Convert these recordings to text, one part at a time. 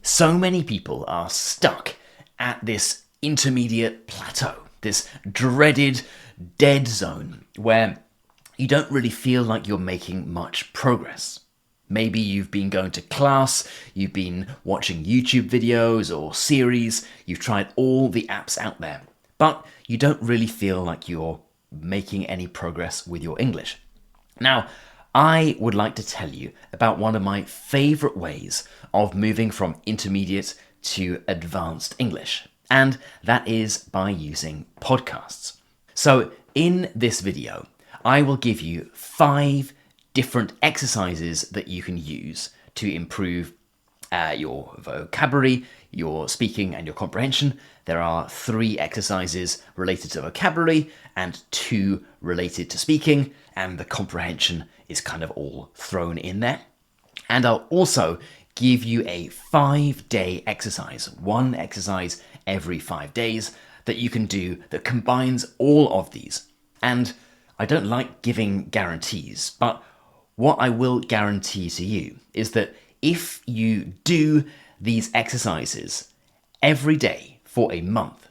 So many people are stuck at this intermediate plateau, this dreaded dead zone where you don't really feel like you're making much progress. Maybe you've been going to class, you've been watching YouTube videos or series, you've tried all the apps out there, but you don't really feel like you're making any progress with your English. Now, I would like to tell you about one of my favourite ways of moving from intermediate to advanced English, and that is by using podcasts. So in this video, I will give you 5 different exercises that you can use to improve your vocabulary, your speaking and your comprehension. There are 3 exercises related to vocabulary and 2 related to speaking, and the comprehension is kind of all thrown in there. And I'll also give you a 5-day exercise, one exercise every 5 days that you can do that combines all of these. And I don't like giving guarantees, but what I will guarantee to you is that if you do these exercises every day for a month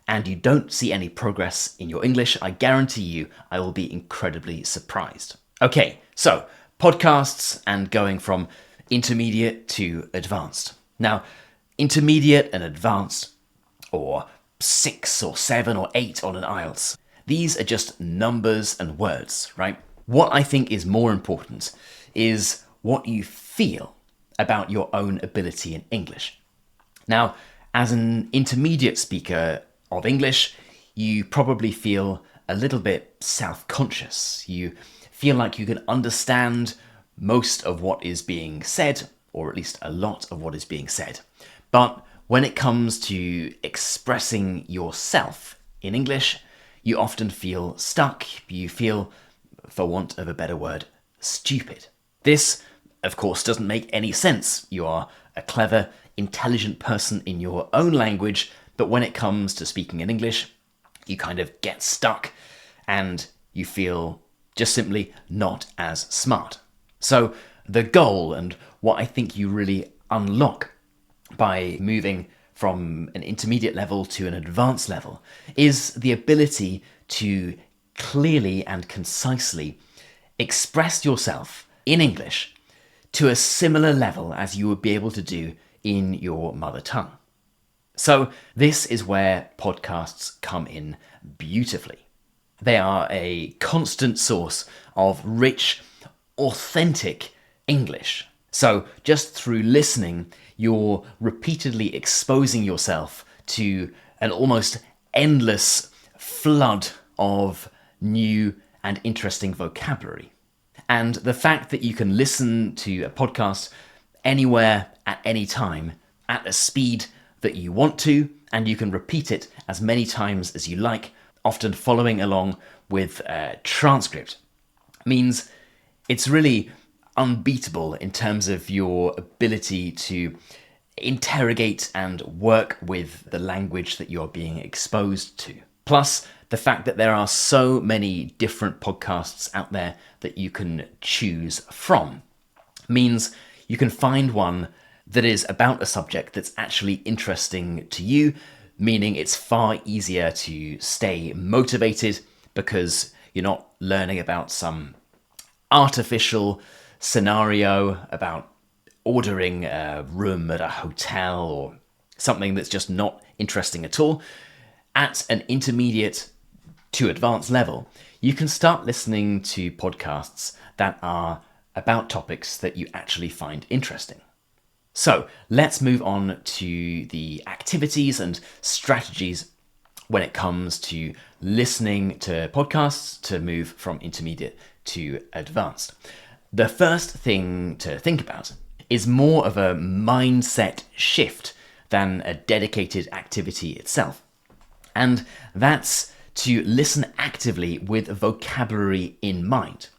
and you don't see any progress in your English, I guarantee you I will be incredibly surprised. Okay, so podcasts and going from intermediate to advanced. Now, intermediate and advanced, or 6 or 7 or 8 on an IELTS, these are just numbers and words, right? What I think is more important is what you feel about your own ability in English. Now, as an intermediate speaker of English, you probably feel a little bit self-conscious. You feel like you can understand most of what is being said, or at least a lot of what is being said. But when it comes to expressing yourself in English, you often feel stuck. You feel, for want of a better word, stupid. This, of course, doesn't make any sense. You are a clever, intelligent person in your own language, but when it comes to speaking in English, you kind of get stuck and you feel just simply not as smart. So the goal, and what I think you really unlock by moving from an intermediate level to an advanced level, is the ability to clearly and concisely express yourself in English to a similar level as you would be able to do in your mother tongue. So this is where podcasts come in beautifully. They are a constant source of rich, authentic English. So just through listening, you're repeatedly exposing yourself to an almost endless flood of new and interesting vocabulary. And the fact that you can listen to a podcast anywhere at any time at a speed that you want to, and you can repeat it as many times as you like, often following along with a transcript, means it's really unbeatable in terms of your ability to interrogate and work with the language that you're being exposed to. Plus, the fact that there are so many different podcasts out there that you can choose from means you can find one that is about a subject that's actually interesting to you, meaning it's far easier to stay motivated because you're not learning about some artificial scenario about ordering a room at a hotel or something that's just not interesting at all. At an intermediate to advanced level, you can start listening to podcasts that are about topics that you actually find interesting. So let's move on to the activities and strategies when it comes to listening to podcasts to move from intermediate to advanced. The first thing to think about is more of a mindset shift than a dedicated activity itself. And that's to listen actively with vocabulary in mind.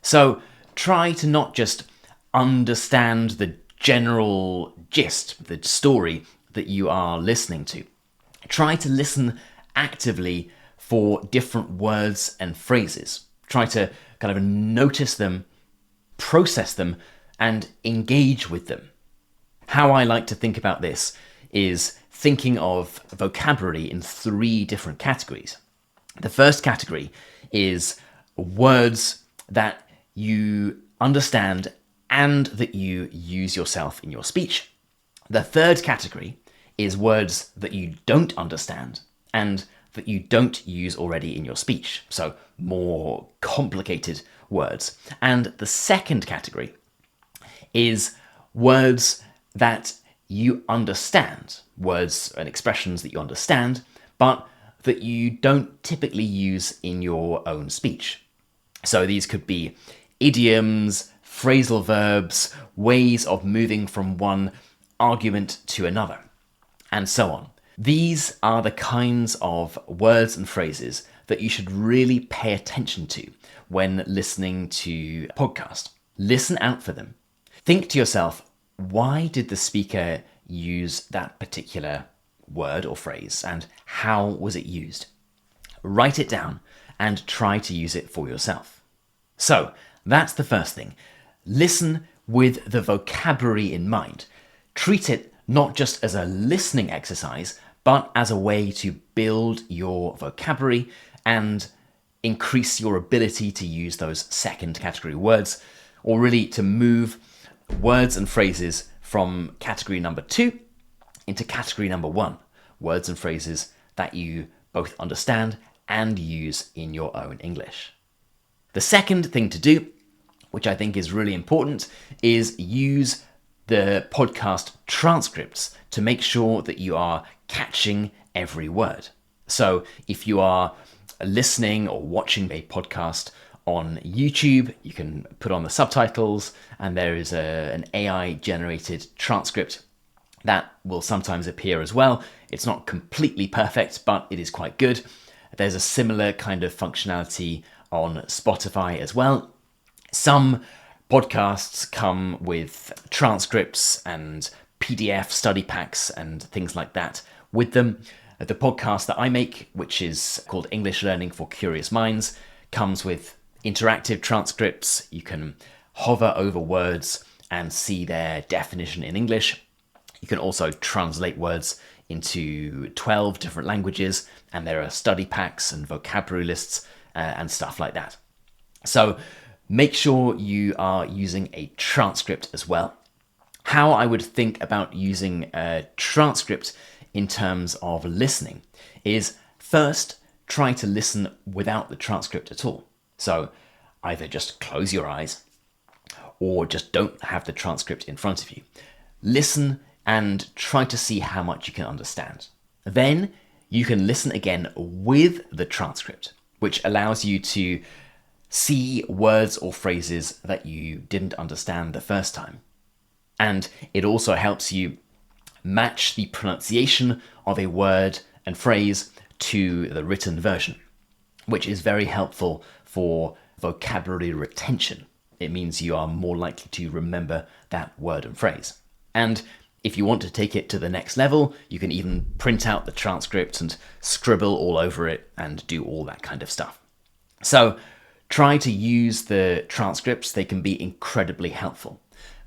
So try to not just understand the general gist, the story that you are listening to. Try to listen actively for different words and phrases. Try to kind of notice them, process them, and engage with them. How I like to think about this is thinking of vocabulary in 3 different categories. The first category is words that you understand and that you use yourself in your speech. The third category is words that you don't understand and that you don't use already in your speech, so more complicated words. And the second category is words that you understand, words and expressions that you understand, but that you don't typically use in your own speech. So these could be idioms, phrasal verbs, ways of moving from one argument to another, and so on. These are the kinds of words and phrases that you should really pay attention to when listening to a podcast. Listen out for them. Think to yourself, why did the speaker use that particular word or phrase, and how was it used? Write it down and try to use it for yourself. So that's the first thing. Listen with the vocabulary in mind. Treat it not just as a listening exercise, but as a way to build your vocabulary and increase your ability to use those second category words, or really to move words and phrases from category number 2 into category number 1, words and phrases that you both understand and use in your own English. The second thing to do, which I think is really important, is use the podcast transcripts to make sure that you are catching every word. So if you are listening or watching a podcast on YouTube, you can put on the subtitles and there is an AI generated transcript that will sometimes appear as well. It's not completely perfect, but it is quite good. There's a similar kind of functionality on Spotify as well. Some podcasts come with transcripts and PDF study packs and things like that with them. The podcast that I make, which is called English Learning for Curious Minds, comes with interactive transcripts. You can hover over words and see their definition in English. You can also translate words into 12 different languages, and there are study packs and vocabulary lists and stuff like that. So make sure you are using a transcript as well. How I would think about using a transcript in terms of listening is first try to listen without the transcript at all. So either just close your eyes or just don't have the transcript in front of you. Listen and try to see how much you can understand. Then you can listen again with the transcript, which allows you to see words or phrases that you didn't understand the first time. And it also helps you match the pronunciation of a word and phrase to the written version, which is very helpful for vocabulary retention. It means you are more likely to remember that word and phrase. And if you want to take it to the next level, you can even print out the transcript and scribble all over it and do all that kind of stuff. So try to use the transcripts. They can be incredibly helpful.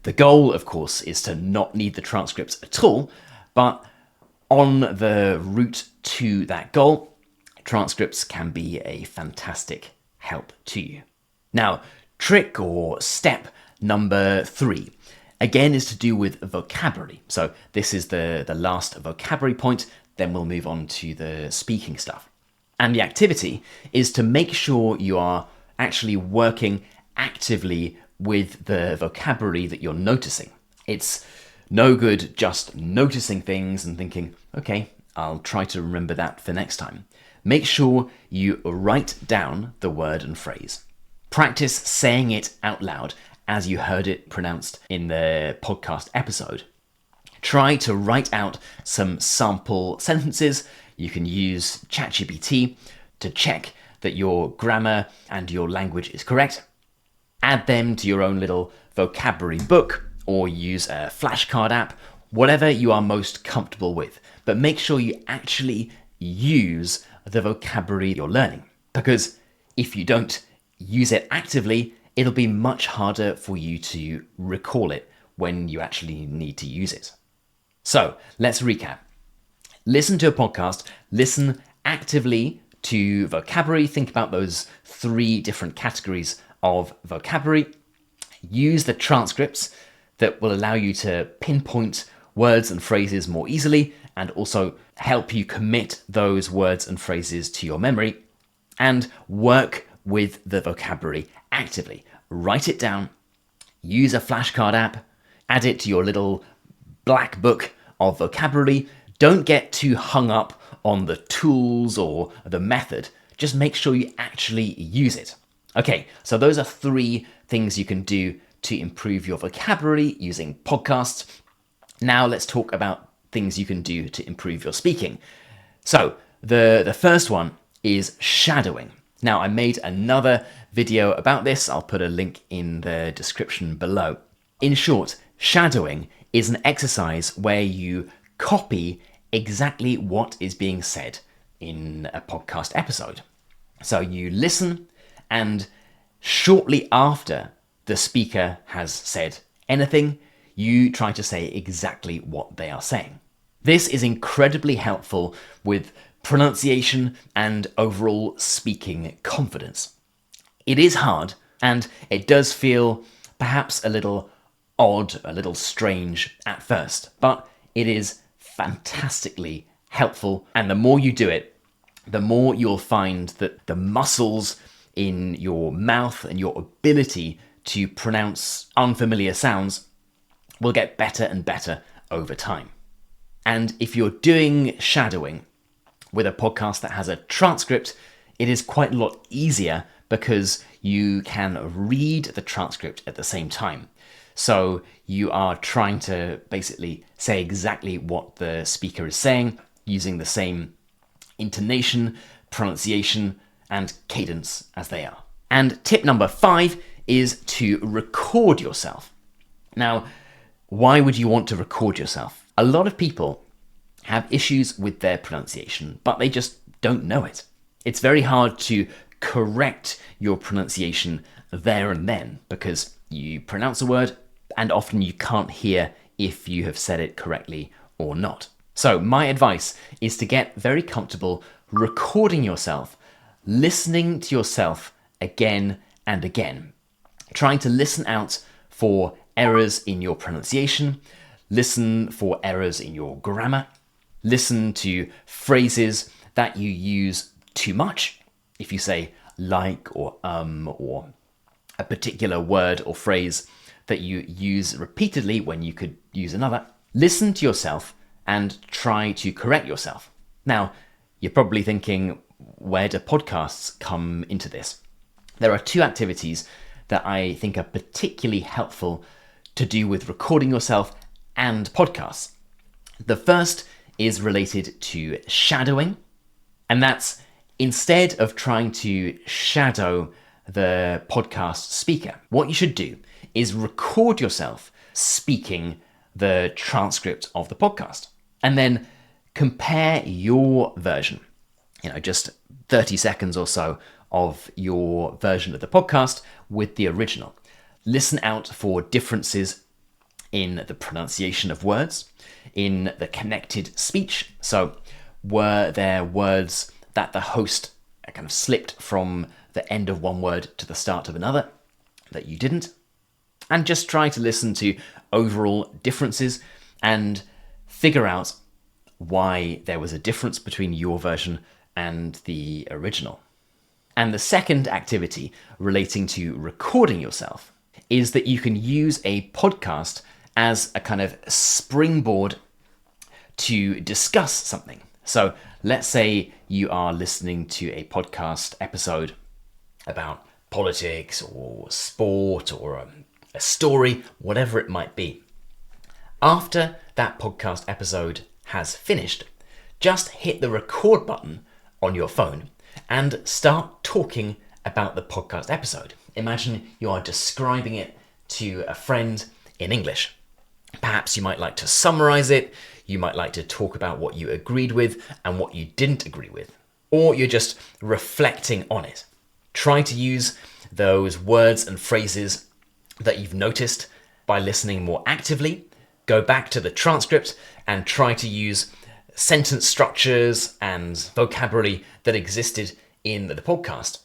The goal, of course, is to not need the transcripts at all, but on the route to that goal, transcripts can be a fantastic help to you. Now, trick or step number 3, again, is to do with vocabulary. So this is the last vocabulary point, then we'll move on to the speaking stuff. And the activity is to make sure you are actually working actively with the vocabulary that you're noticing. It's no good just noticing things and thinking, okay, I'll try to remember that for next time. Make sure you write down the word and phrase. Practice saying it out loud as you heard it pronounced in the podcast episode. Try to write out some sample sentences. You can use ChatGPT to check that your grammar and your language is correct. Add them to your own little vocabulary book or use a flashcard app, whatever you are most comfortable with. But make sure you actually use the vocabulary you're learning, because if you don't use it actively, it'll be much harder for you to recall it when you actually need to use it. So let's recap. Listen to a podcast, listen actively to vocabulary. Think about those 3 different categories of vocabulary. Use the transcripts that will allow you to pinpoint words and phrases more easily and also help you commit those words and phrases to your memory. And work with the vocabulary actively. Write it down, use a flashcard app, add it to your little black book of vocabulary. Don't get too hung up on the tools or the method. Just make sure you actually use it. Okay, so those are 3 things you can do to improve your vocabulary using podcasts. Now let's talk about things you can do to improve your speaking. So the first one is shadowing. Now I made another video about this. I'll put a link in the description below. In short, shadowing is an exercise where you copy exactly what is being said in a podcast episode. So you listen, and shortly after the speaker has said anything, you try to say exactly what they are saying. This is incredibly helpful with pronunciation and overall speaking confidence. It is hard, and it does feel perhaps a little odd, a little strange at first, but it is fantastically helpful, and the more you do it, the more you'll find that the muscles in your mouth and your ability to pronounce unfamiliar sounds will get better and better over time. And if you're doing shadowing with a podcast that has a transcript, it is quite a lot easier because you can read the transcript at the same time. So you are trying to basically say exactly what the speaker is saying using the same intonation, pronunciation, and cadence as they are. And tip number 5 is to record yourself. Now, why would you want to record yourself? A lot of people have issues with their pronunciation, but they just don't know it. It's very hard to correct your pronunciation there and then because you pronounce a word and often you can't hear if you have said it correctly or not. So my advice is to get very comfortable recording yourself, listening to yourself again and again, trying to listen out for errors in your pronunciation, listen for errors in your grammar, listen to phrases that you use too much. If you say like or a particular word or phrase that you use repeatedly when you could use another, listen to yourself and try to correct yourself. Now, you're probably thinking, where do podcasts come into this? There are 2 activities that I think are particularly helpful to do with recording yourself and podcasts. The first is related to shadowing, and that's instead of trying to shadow the podcast speaker, what you should do is record yourself speaking the transcript of the podcast and then compare your version, just 30 seconds or so of your version of the podcast with the original. Listen out for differences in the pronunciation of words, in the connected speech. So were there words that the host kind of slipped from the end of one word to the start of another that you didn't? And just try to listen to overall differences and figure out why there was a difference between your version and the original. And the second activity relating to recording yourself is that you can use a podcast as a kind of springboard to discuss something. So let's say you are listening to a podcast episode about politics or sport or a story, whatever it might be. After that podcast episode has finished, just hit the record button on your phone and start talking about the podcast episode. Imagine you are describing it to a friend in English. Perhaps you might like to summarize it, you might like to talk about what you agreed with and what you didn't agree with, or you're just reflecting on it. Try to use those words and phrases that you've noticed by listening more actively, go back to the transcript and try to use sentence structures and vocabulary that existed in the podcast,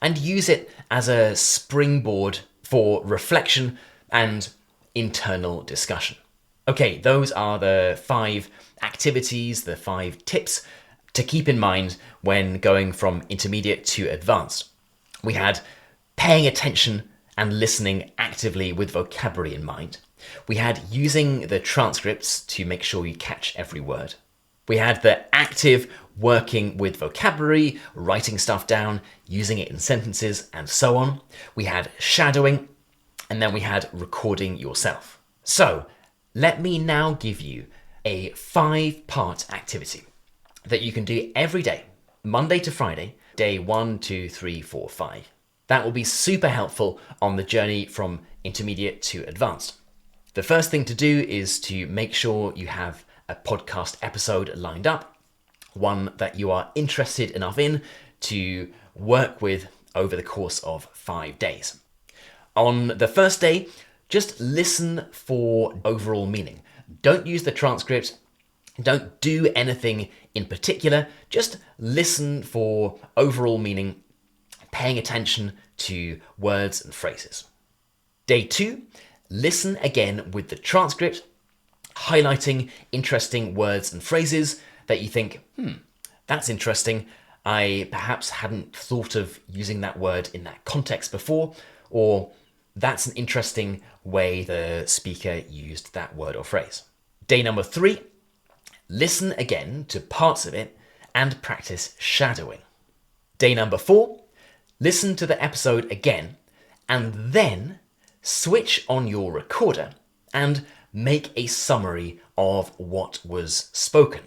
and use it as a springboard for reflection and internal discussion. Okay, those are the 5 activities, the 5 tips to keep in mind when going from intermediate to advanced. We had paying attention and listening actively with vocabulary in mind. We had using the transcripts to make sure you catch every word. We had the active working with vocabulary, writing stuff down, using it in sentences, and so on. We had shadowing, and then we had recording yourself. So let me now give you a 5-part activity that you can do every day, Monday to Friday, day 1, 2, 3, 4, 5. That will be super helpful on the journey from intermediate to advanced. The first thing to do is to make sure you have a podcast episode lined up, one that you are interested enough in to work with over the course of 5 days. On the first day, just listen for overall meaning. Don't use the transcript. Don't do anything in particular. Just listen for overall meaning, paying attention to words and phrases. Day 2, listen again with the transcript, highlighting interesting words and phrases that you think, that's interesting. I perhaps hadn't thought of using that word in that context before, or that's an interesting way the speaker used that word or phrase. Day number 3, listen again to parts of it and practice shadowing. Day number 4, listen to the episode again and then switch on your recorder and make a summary of what was spoken,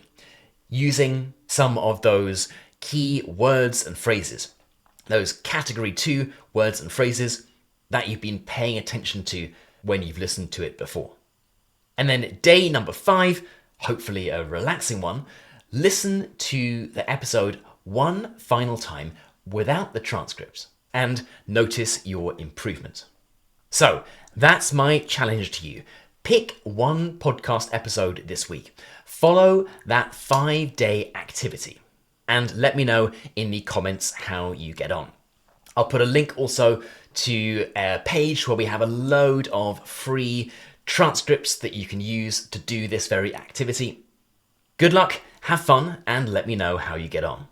using some of those key words and phrases, those category 2 words and phrases that you've been paying attention to when you've listened to it before. And then day number 5, hopefully a relaxing one, listen to the episode one final time without the transcript and notice your improvement. So that's my challenge to you. Pick one podcast episode this week. Follow that 5-day activity and let me know in the comments how you get on. I'll put a link also to a page where we have a load of free transcripts that you can use to do this very activity. Good luck, have fun, and let me know how you get on.